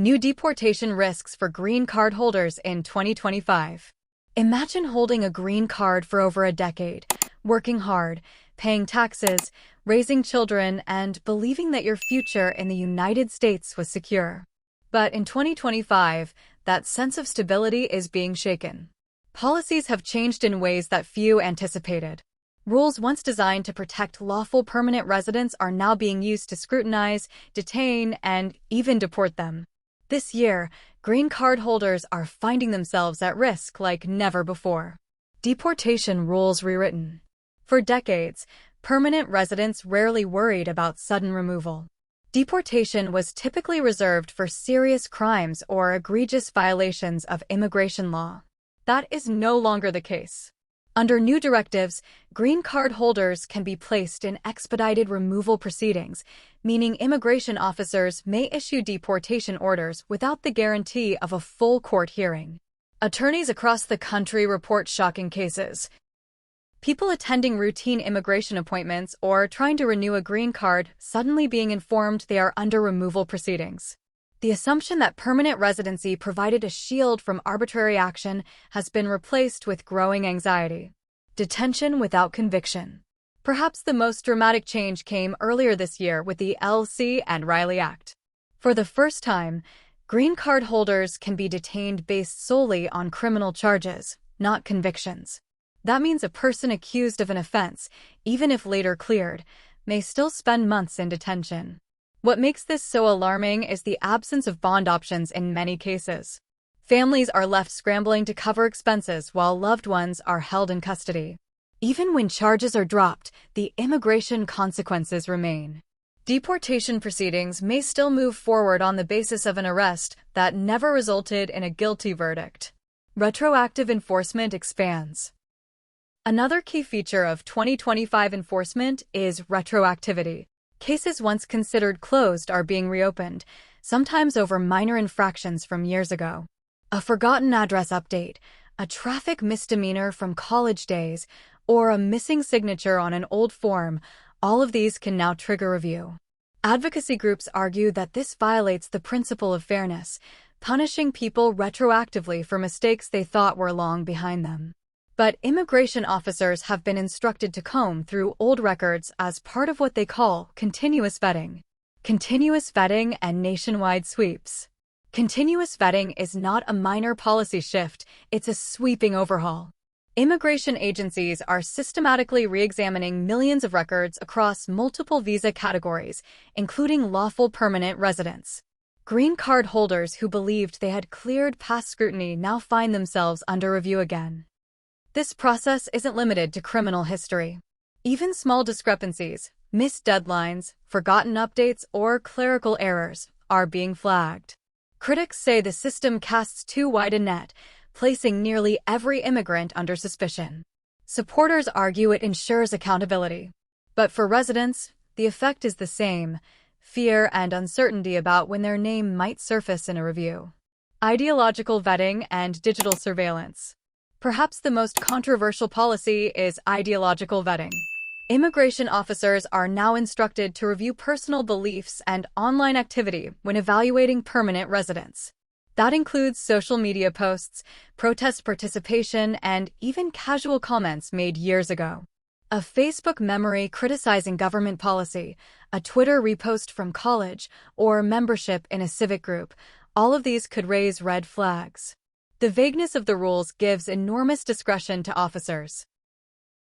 New deportation risks for green card holders in 2025. Imagine holding a green card for over a decade, working hard, paying taxes, raising children, and believing that your future in the United States was secure. But in 2025, that sense of stability is being shaken. Policies have changed in ways that few anticipated. Rules once designed to protect lawful permanent residents are now being used to scrutinize, detain, and even deport them. This year, green card holders are finding themselves at risk like never before. Deportation rules rewritten. For decades, permanent residents rarely worried about sudden removal. Deportation was typically reserved for serious crimes or egregious violations of immigration law. That is no longer the case. Under new directives, green card holders can be placed in expedited removal proceedings, meaning immigration officers may issue deportation orders without the guarantee of a full court hearing. Attorneys across the country report shocking cases. People attending routine immigration appointments or trying to renew a green card suddenly being informed they are under removal proceedings. The assumption that permanent residency provided a shield from arbitrary action has been replaced with growing anxiety. Detention without conviction. Perhaps the most dramatic change came earlier this year with the LC and Riley Act. For the first time, green card holders can be detained based solely on criminal charges, not convictions. That means a person accused of an offense, even if later cleared, may still spend months in detention. What makes this so alarming is the absence of bond options in many cases. Families are left scrambling to cover expenses while loved ones are held in custody. Even when charges are dropped, the immigration consequences remain. Deportation proceedings may still move forward on the basis of an arrest that never resulted in a guilty verdict. Retroactive enforcement expands. Another key feature of 2025 enforcement is retroactivity. Cases once considered closed are being reopened, sometimes over minor infractions from years ago. A forgotten address update, a traffic misdemeanor from college days, or a missing signature on an old form, all of these can now trigger review. Advocacy groups argue that this violates the principle of fairness, punishing people retroactively for mistakes they thought were long behind them. But immigration officers have been instructed to comb through old records as part of what they call continuous vetting. Continuous vetting and nationwide sweeps. Continuous vetting is not a minor policy shift, it's a sweeping overhaul. Immigration agencies are systematically re-examining millions of records across multiple visa categories, including lawful permanent residents. Green card holders who believed they had cleared past scrutiny now find themselves under review again. This process isn't limited to criminal history. Even small discrepancies, missed deadlines, forgotten updates, or clerical errors are being flagged. Critics say the system casts too wide a net, placing nearly every immigrant under suspicion. Supporters argue it ensures accountability. But for residents, the effect is the same: fear and uncertainty about when their name might surface in a review. Ideological vetting and digital surveillance. Perhaps the most controversial policy is ideological vetting. Immigration officers are now instructed to review personal beliefs and online activity when evaluating permanent residents. That includes social media posts, protest participation, and even casual comments made years ago. A Facebook memory criticizing government policy, a Twitter repost from college, or membership in a civic group, all of these could raise red flags. The vagueness of the rules gives enormous discretion to officers.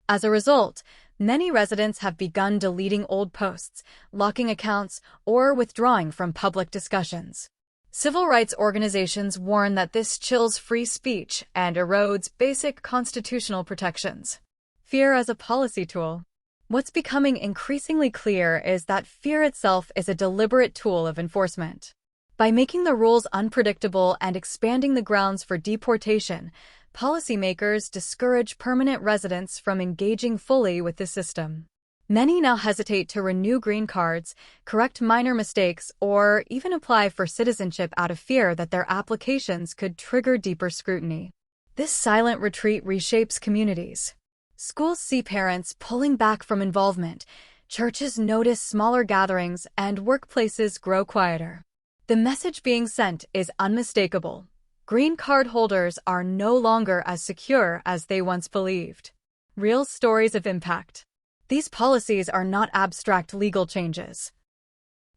As a result, many residents have begun deleting old posts, locking accounts, or withdrawing from public discussions. Civil rights organizations warn that this chills free speech and erodes basic constitutional protections. Fear as a policy tool. What's becoming increasingly clear is that fear itself is a deliberate tool of enforcement. By making the rules unpredictable and expanding the grounds for deportation, policymakers discourage permanent residents from engaging fully with the system. Many now hesitate to renew green cards, correct minor mistakes, or even apply for citizenship out of fear that their applications could trigger deeper scrutiny. This silent retreat reshapes communities. Schools see parents pulling back from involvement, churches notice smaller gatherings, and workplaces grow quieter. The message being sent is unmistakable. Green card holders are no longer as secure as they once believed. Real stories of impact. These policies are not abstract legal changes.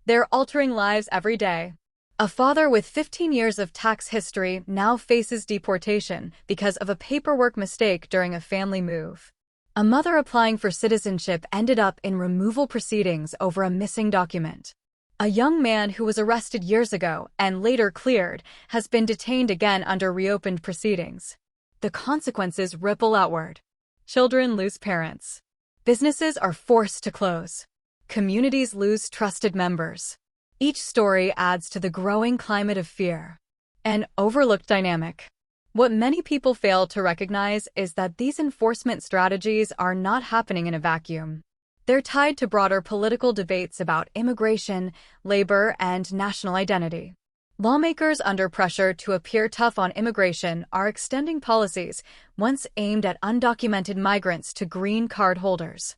They're altering lives every day. A father with 15 years of tax history now faces deportation because of a paperwork mistake during a family move. A mother applying for citizenship ended up in removal proceedings over a missing document. A young man who was arrested years ago and later cleared has been detained again under reopened proceedings. The consequences ripple outward. Children lose parents. Businesses are forced to close. Communities lose trusted members. Each story adds to the growing climate of fear. An overlooked dynamic. What many people fail to recognize is that these enforcement strategies are not happening in a vacuum. They're tied to broader political debates about immigration, labor, and national identity. Lawmakers under pressure to appear tough on immigration are extending policies once aimed at undocumented migrants to green card holders.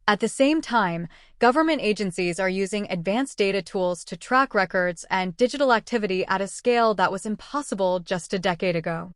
At the same time, government agencies are using advanced data tools to track records and digital activity at a scale that was impossible just a decade ago.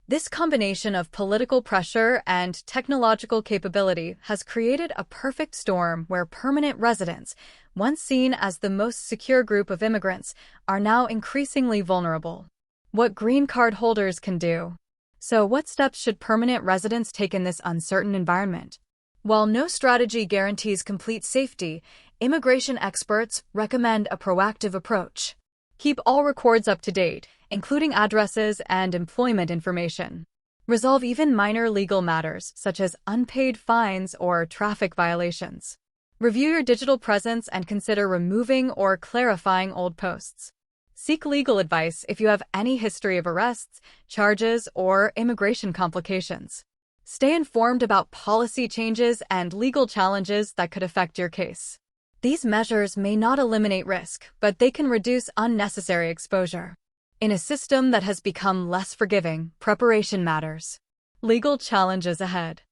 This combination of political pressure and technological capability has created a perfect storm where permanent residents, once seen as the most secure group of immigrants, are now increasingly vulnerable. What green card holders can do. So, what steps should permanent residents take in this uncertain environment? While no strategy guarantees complete safety, immigration experts recommend a proactive approach. Keep all records up to date, including addresses and employment information. Resolve even minor legal matters, such as unpaid fines or traffic violations. Review your digital presence and consider removing or clarifying old posts. Seek legal advice if you have any history of arrests, charges, or immigration complications. Stay informed about policy changes and legal challenges that could affect your case. These measures may not eliminate risk, but they can reduce unnecessary exposure. In a system that has become less forgiving, preparation matters. Legal challenges ahead.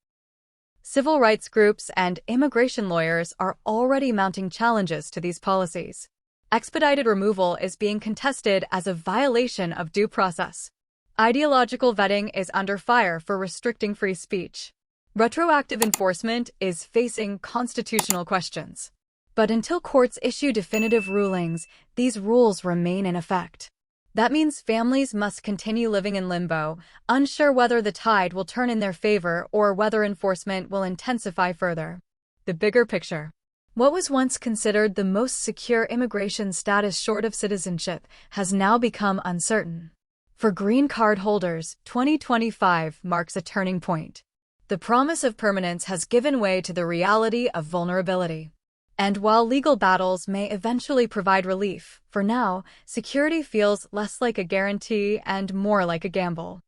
Civil rights groups and immigration lawyers are already mounting challenges to these policies. Expedited removal is being contested as a violation of due process. Ideological vetting is under fire for restricting free speech. Retroactive enforcement is facing constitutional questions. But until courts issue definitive rulings, these rules remain in effect. That means families must continue living in limbo, unsure whether the tide will turn in their favor or whether enforcement will intensify further. The bigger picture. What was once considered the most secure immigration status short of citizenship has now become uncertain. For green card holders, 2025 marks a turning point. The promise of permanence has given way to the reality of vulnerability. And while legal battles may eventually provide relief, for now, security feels less like a guarantee and more like a gamble.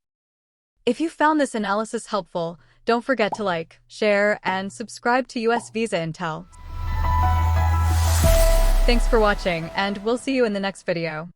If you found this analysis helpful, don't forget to like, share, and subscribe to US Visa Intel. Thanks for watching, and we'll see you in the next video.